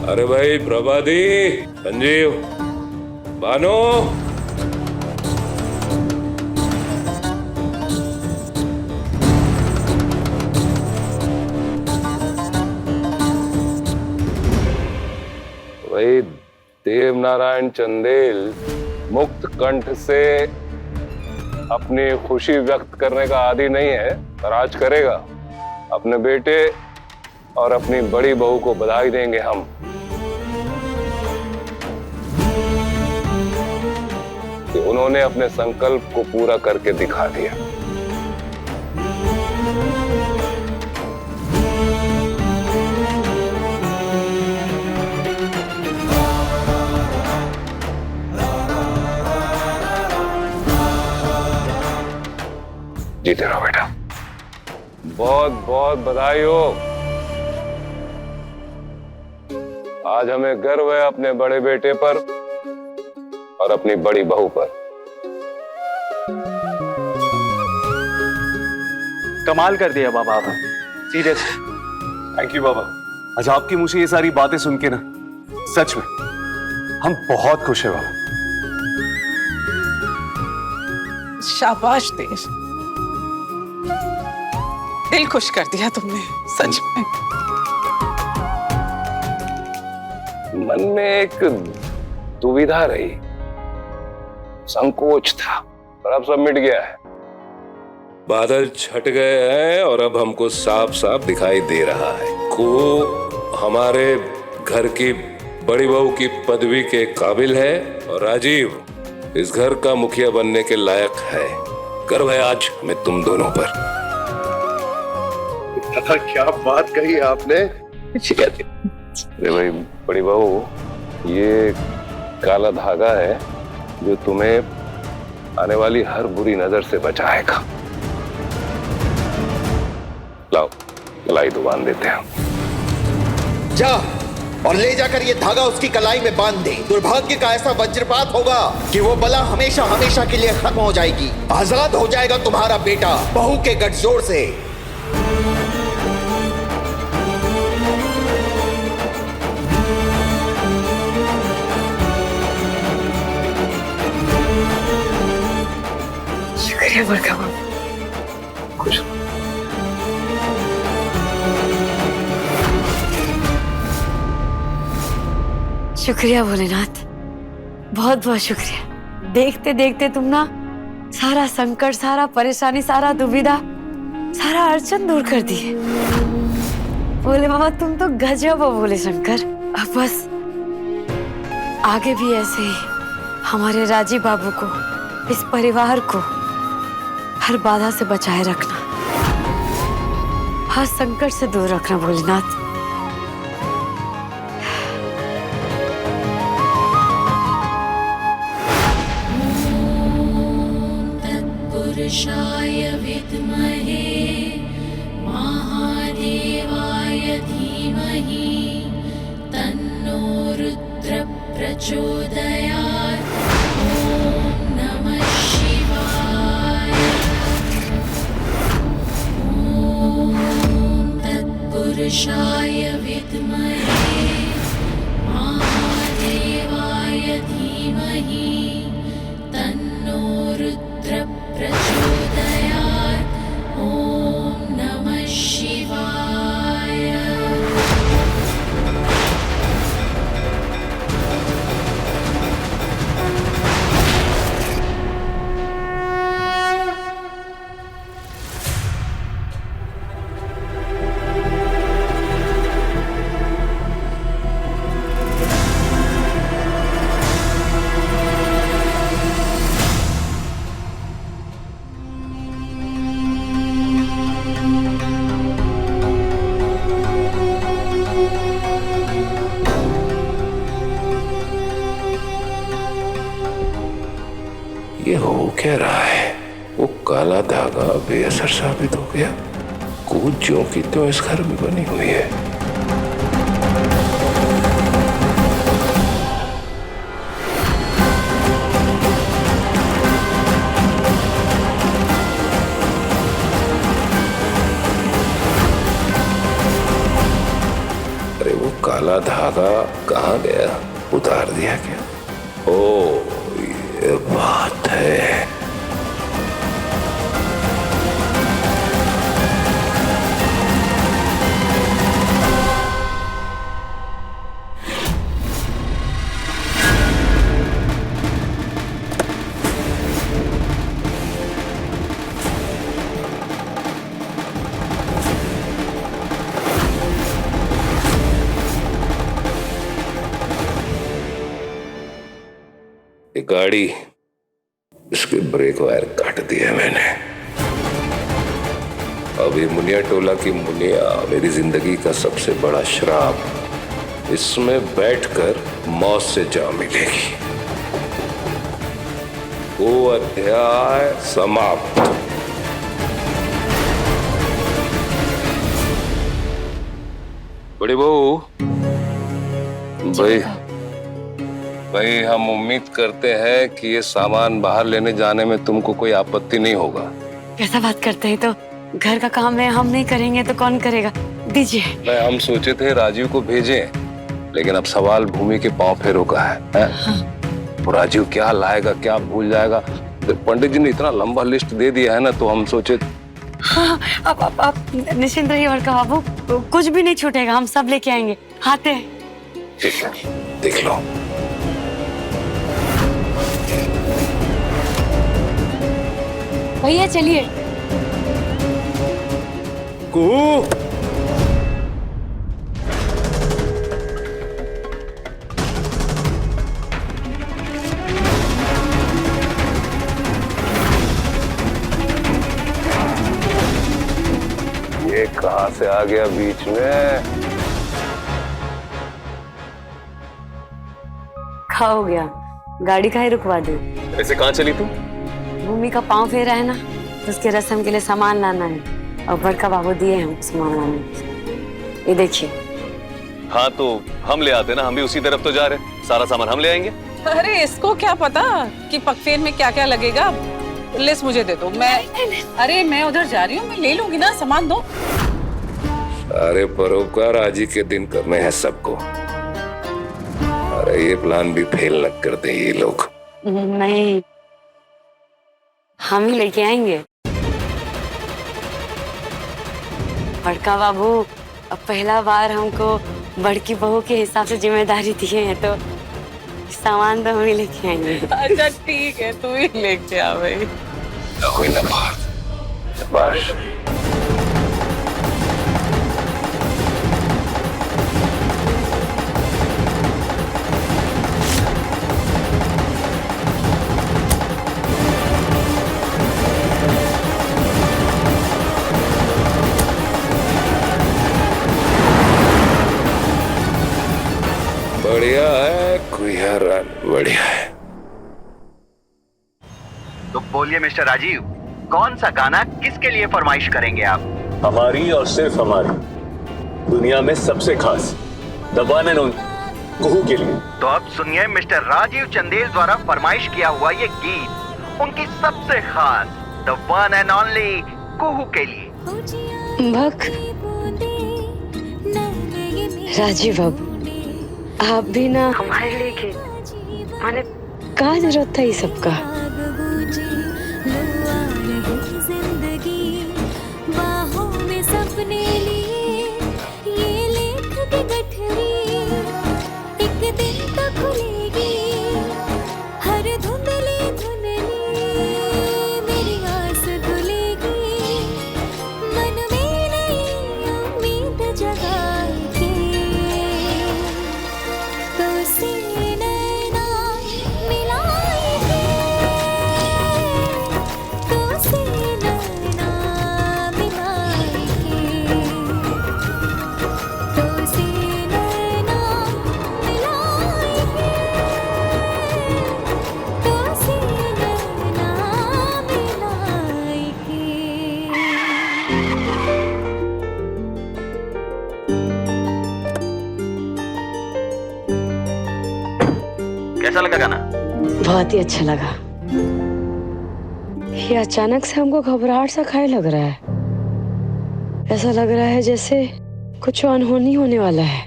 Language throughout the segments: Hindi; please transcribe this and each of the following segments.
अरे भाई प्रभादी, संजीव, बानो, भाई देव नारायण चंदेल मुक्त कंठ से अपनी खुशी व्यक्त करने का आदी नहीं है, पर आज करेगा। अपने बेटे और अपनी बड़ी बहू को बधाई देंगे हम। कि उन्होंने अपने संकल्प को पूरा करके दिखा दिया। जीते रहो बेटा, बहुत बहुत बधाई हो। आज हमें गर्व है अपने बड़े बेटे पर और अपनी बड़ी बहू पर। कमाल कर दिया बाबा आपने, सीरियस। थैंक यू बाबा। आज आपकी मुझे ये सारी बातें सुन के ना सच में हम बहुत खुश हैं बाबा। शाबाश देव, दिल खुश कर दिया तुमने सच में। मन में एक दुविधा रही, संकोच था, पर अब सब मिट गया है। बादल छट गए हैं और अब हमको साफ साफ दिखाई दे रहा है को हमारे घर की बड़ी बहू की पदवी के काबिल है और राजीव इस घर का मुखिया बनने के लायक है। गर्व है आज हमें तुम दोनों पर। क्या बात कही आपने। अरे भाई बड़ी बहू, ये काला धागा है जो तुम्हें आने वाली हर बुरी नजर से बचाएगा। लाओ कलाई तो बांध देते हैं। जा और ले जाकर ये धागा उसकी कलाई में बांध दे। दुर्भाग्य का ऐसा वज्रपात होगा कि वो बला हमेशा हमेशा के लिए खत्म हो जाएगी। आजाद हो जाएगा तुम्हारा बेटा बहू के गठजोड़ से। शुक्रिया बड़का बाबू। खुश शुक्रिया भोलेनाथ, बहुत बहुत शुक्रिया। देखते देखते तुम ना सारा संकट, सारा परेशानी, सारा दुविधा, सारा अड़चन दूर कर दिए। भोले बाबा तुम तो गजब हो भोले शंकर। अब बस आगे भी ऐसे ही हमारे राजीव बाबू को, इस परिवार को हर बाधा से बचाए रखना, हर संकट से दूर रखना भोलेनाथ। तत्पुरुषाय विद्महे महादेवाय धीमहि तन्नो रुद्र प्रचोदयात्। ओम नमः शिवाय। ओम तत्पुरुषाय विद्महे महादेवाय धीमहि तन्नो रुद्र प्रचोदयात्। ओम नमः शिवाय। ये हो क्या रहा है? वो काला धागा बेअसर साबित हो गया। कूद ज्यों की त्यों इस घर में बनी हुई है। वाला धागा कहाँ गया? उतार दिया क्या? ओ, ये बात है। गाड़ी, इसके ब्रेक वायर काट दिया मैंने। अभी मुनिया टोला की मुनिया मेरी जिंदगी का सबसे बड़ा श्राप। इसमें बैठकर मौत से जा मिलेगी। वो अध्याय समाप्त। बड़ी बहू, भाई हम उम्मीद करते हैं कि ये सामान बाहर लेने जाने में तुमको कोई आपत्ति नहीं होगा। कैसा बात करते हैं? तो घर का काम है, हम नहीं करेंगे तो कौन करेगा? दीजिए। मैं हम सोचे थे राजीव को भेजें, लेकिन अब सवाल भूमि के पांव फेरों का है। हाँ। राजीव क्या लाएगा, क्या भूल जाएगा? तो पंडित जी ने इतना लंबा लिस्ट दे दिया है ना, तो हम सोचे। हाँ, आप निश्चिंत रहिए बड़का बाबू, कुछ भी नहीं छूटेगा, हम सब लेके आएंगे। आते हैं। ठीक है, देख लो। भैया चलिए। ये कहाँ से आ गया बीच में? हो गया, गाड़ी काहे रुकवा दी? ऐसे कहाँ चली तू? भूमि का पाँव फेरा है ना, तो उसके रस्म के लिए सामान लाना है, और बड़का बाबू दिए हैं सामान लाने। ये देखिए। हाँ तो हम ले आते ना, हम भी उसी तरफ तो जा रहे, सारा सामान हम ले आएंगे। अरे इसको क्या पता कि पकफेर में क्या क्या लगेगा? लिस्ट मुझे दे दो, अरे मैं उधर जा रही हूँ, मैं ले लूंगी ना, सामान दो। अरे परोपकार आज ही के दिन करने हैं सबको। अरे ये प्लान भी फेल न कर दे ये लोग। नहीं, हम ही लेके आएंगे। बड़का बाबू अब पहला बार हमको बड़की बहू के हिसाब से जिम्मेदारी दिए हैं, तो सामान तो हम ही लेके आएंगे। अच्छा ठीक है, तू ही लेके आ भाई। कोई ना बात। बढ़िया है, कुहरन बढ़िया है। तो बोलिए मिस्टर राजीव, कौन सा गाना किसके लिए फरमाइश करेंगे आप? हमारी और सिर्फ हमारी, दुनिया में सबसे खास, द वन एंड ओनली कुहू के लिए। तो अब सुनिए मिस्टर राजीव चंदेल द्वारा फरमाइश किया हुआ ये गीत उनकी सबसे खास द वन एंड ओनली कुहू के लिए। भक राजीव बाबू, आप भी ना हमारे लिए माने क्या जरूरत था ये सबका? कैसा लगा गाना? बहुत ही अच्छा लगा। ये अचानक से हमको घबराहट सा खाए लग रहा है। ऐसा लग रहा है जैसे कुछ अनहोनी होने वाला है।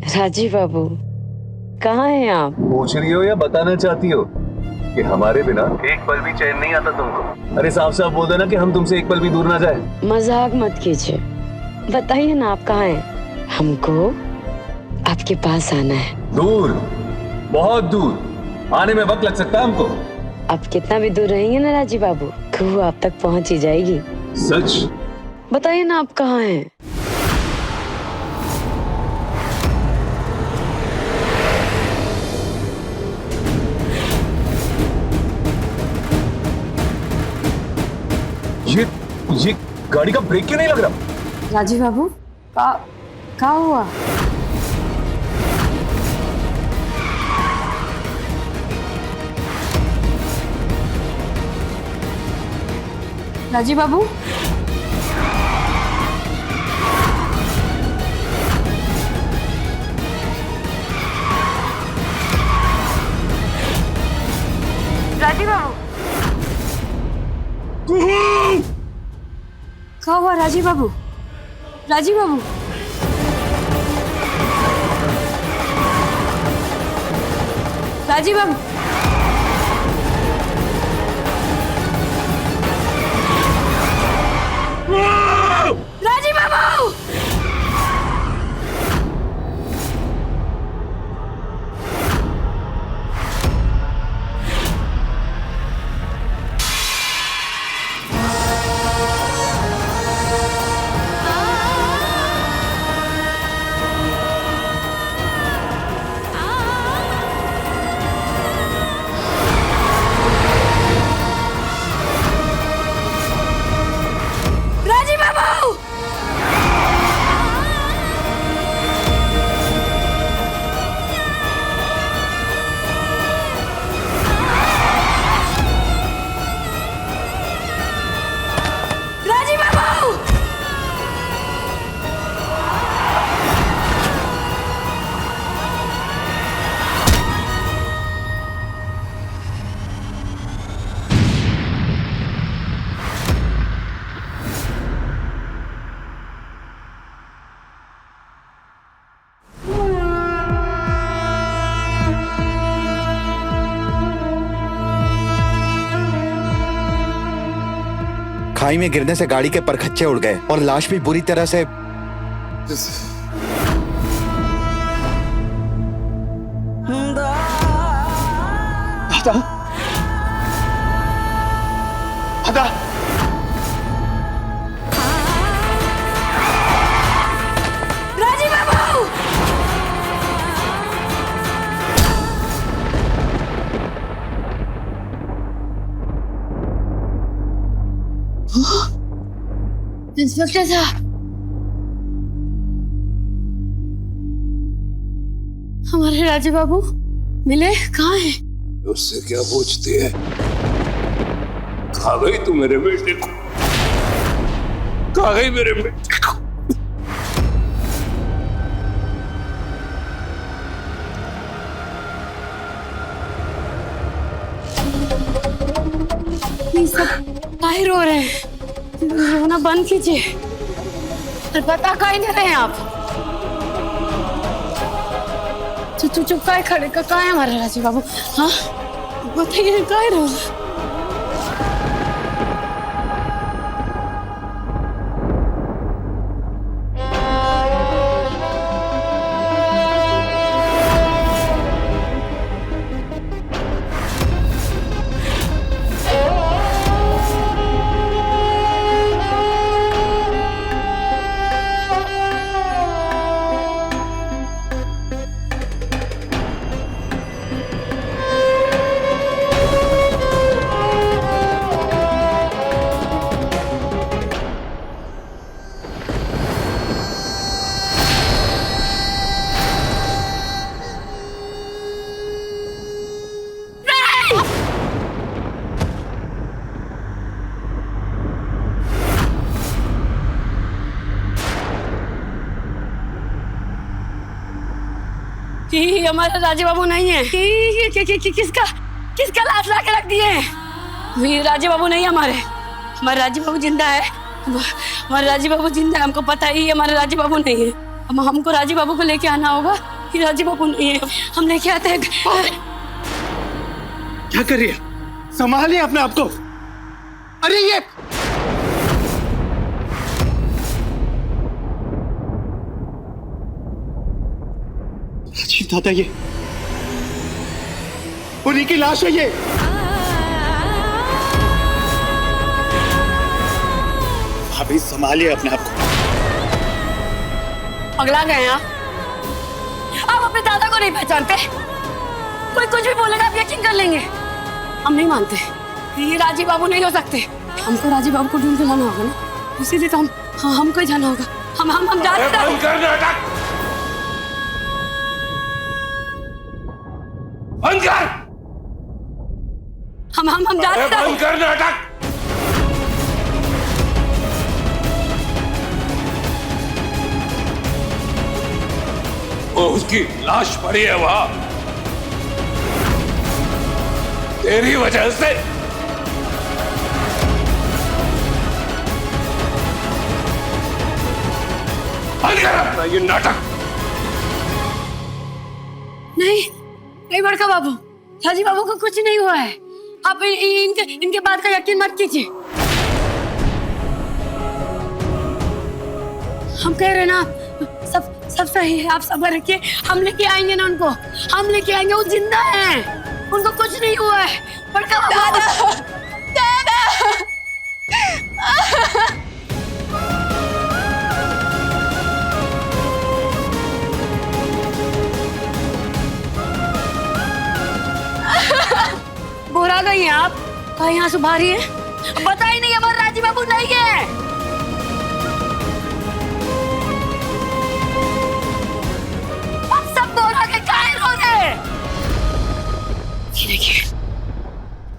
राजीव बाबू, कहाँ हैं आप? पूछ रही हो या बताना चाहती हो कि हमारे बिना एक पल भी चैन नहीं आता तुमको? अरे साफ साफ बोल देना कि हम तुमसे एक पल भी दूर ना जाए। मजाक मत कीजिए, बताइए ना आप कहाँ हैं? हमको आपके पास आना है। दूर, बहुत दूर। आने में वक्त लग सकता है हमको। आप कितना भी दूर रहेंगे ना राजीव बाबू, वो आप तक पहुंच ही जाएगी। सच? बताइए ना आप कहाँ हैं? ये गाड़ी का ब्रेक क्यों नहीं लग रहा? राजीव बाबू, क्या हुआ? राजीव बाबू, राजीव बाबू, क्या हुआ राजीव बाबू? राजीव बाबू, राजीव बाबू, राजीव बाबू, खाई में गिरने से गाड़ी के परखच्चे उड़ गए और लाश भी बुरी तरह से राजीव बाबू, इंस्पेक्टर साहब, हमारे राजीव बाबू मिले? कहाँ हैं? उससे क्या पूछती है? खा गई तू मेरे बेटे को, खा गई मेरे बेटे को। ये सब काहे रो रहे हैं? रोना बंद कीजिए और बता काहे नहीं रहे हैं आप? चुप काहे खड़े? कहाँ है हमारे राजीव बाबू? हाँ बताइए, काहे रो? कि हमारा राजीव बाबू नहीं है? किसका लाश ला के रख दिए? राजीव बाबू नहीं है हमारे राजीव बाबू जिंदा है। हमारे राजीव बाबू जिंदा है, हमको पता ही है हमारे राजीव बाबू नहीं है। हमको राजीव बाबू को लेके आना होगा। ये राजी बाबू नहीं है, हम लेके आते हैं। क्या कर रही है? संभालिए अपने आप को। अरे ये राजीव दादा, ये उन्हीं की लाश है ये। भाभी संभालिए अपने आप को। पगला गए आप अपने दादा को नहीं पहचानते? कोई कुछ भी बोलेगा आप यकीन कर लेंगे। हम नहीं मानते, ये राजीव बाबू नहीं हो सकते। हमको राजीव बाबू को ढूंढ के लाना होगा ना, इसीलिए तो हमको ही जाना होगा। हम जाते हैं। बंद कर नाटक, बंद कर। हम जाते हैं। बंद कर नाटक। वो उसकी लाश पड़ी है वहां, तेरी वजह से। बंद कर अपना ये नाटक। नहीं बड़का बाबू, राजीव बाबू को कुछ नहीं हुआ है। आप इनके बात का यकीन मत कीजिए। हम कह रहे ना, सब सही है, आप सब्र रखिए। हम लेके आएंगे ना उनको, हम लेके आएंगे। वो जिंदा हैं, उनको कुछ नहीं हुआ है। बड़का बाबू, दादा। बोरा गई हैं आप? कहाँ यहाँ से बाहर है? बता ही नहीं, हमारा राजीव बाबू नहीं है। आप सब बोरा के कायर हो गए। देखिए,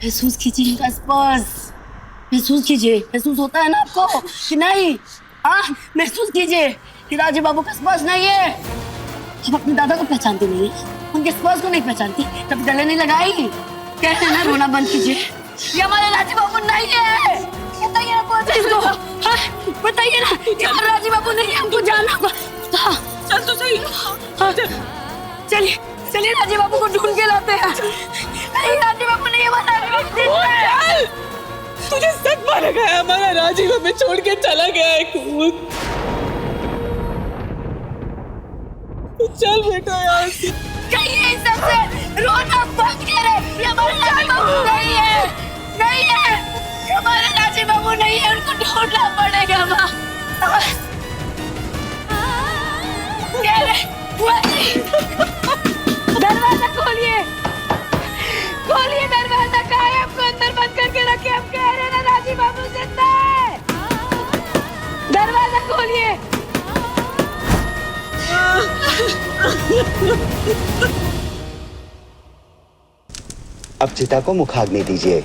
महसूस कीजिए इनका स्पर्श, महसूस कीजिए। महसूस होता है ना आपको कि नहीं? हाँ, महसूस कीजिए कि राजीव बाबू का स्पर्श नहीं है। आप अपने दादा को पहचानती नहीं है, उनके स्पर्श को नहीं पहचानती, कभी गले नहीं लगाई। कहते हैं ना, रोना बंद कीजिए। ये हमारे राजीव बाबू नहीं है। बताइए ना पुलिस को, हाँ, बताइए ना, ये हमारे राजीव बाबू नहीं है। हमको जाना होगा। हाँ, चल तो सही। हाँ, चलिए राजीव बाबू को ढूंढ के लाते हैं। नहीं, राजीव बाबू नहीं है, हमारा तुझे सदमा लगा है, हमारा राजीव हमें छोड़ के चला गया है। कूद, चल बेटा यहाँ से। कहिए इन सबसे, रोना बंद करे। ये हमारे राजीव बाबू नहीं है, नहीं है। ये हमारे राजीव बाबू नहीं है, उनको ढूंढना पड़ेगा। दरवाजा खोलिए, खोलिए दरवाजा। कहाँ है? आपको अंदर बंद करके रखे। हम कह रहे हैं ना, राजीव बाबू जिंदा है। दरवाजा खोलिए। अब चिता को मुखाग्नि दीजिए।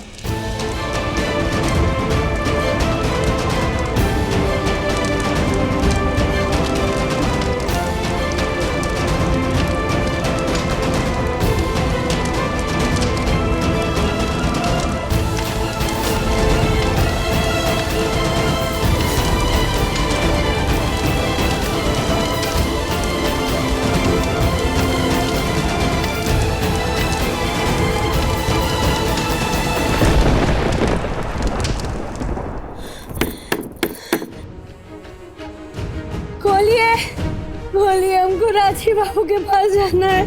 बोलिए, हमको राजीव बाबू के पास जाना है।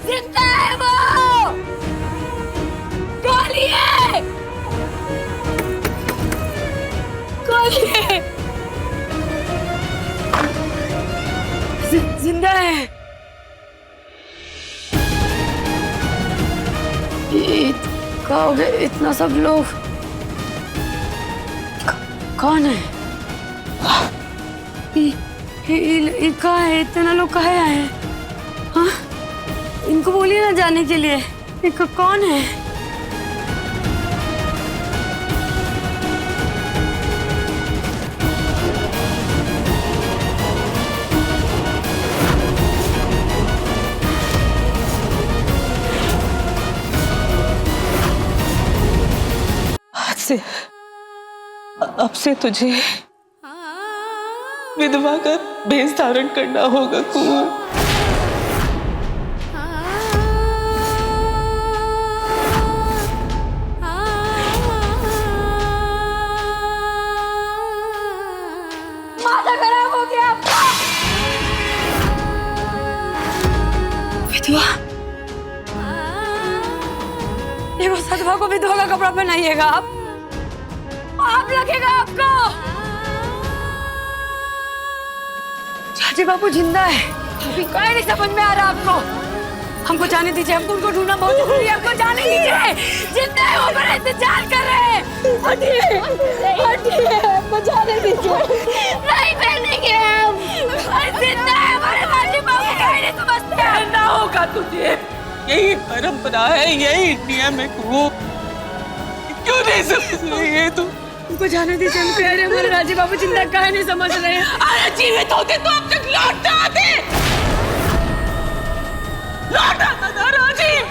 जिंदा है वो, बोलिए, बोलिए। जिंदा है। कहाँ हो गए इतना सब लोग? कौन है? कहाँ है इतना लोग? कहाँ आए हैं? हाँ, इनको बोलिए ना जाने के लिए। कौन है? अब से तुझे विधवा का भेष धारण करना होगा कुंवर। माथा खराब हो गया आपका। विधवा, देखो सधवा को विधवा का कपड़ा पहनाइएगा आप लगेगा आपको। चाची बापू जिंदा है, अभी कोई नहीं समझ में आ रहा आपको। हमको जाने दीजिए, हमको उनको ढूंढना बहुत जरूरी है। हमको जाने दीजिए, जिंदा है वो मेरा इंतजार कर रहे हैं। हटिए, हटिए, हमको जाने दीजिए। नहीं पहनेंगे हम, जिंदा है हमारे चाची बापू, कोई नहीं समझते। पहनना होगा तुझे, यही परंपरा है, यही नियम है कुंवर। क्यों नहीं समझ रही है तू? हमको जाने दीजिए, हम कह रहे हैं हमारे राजी बाबू जिंदा काहे नहीं समझ रहे हैं। अरे जीवित होते तो अब तक लौट आते, लौट आता ना राजीव।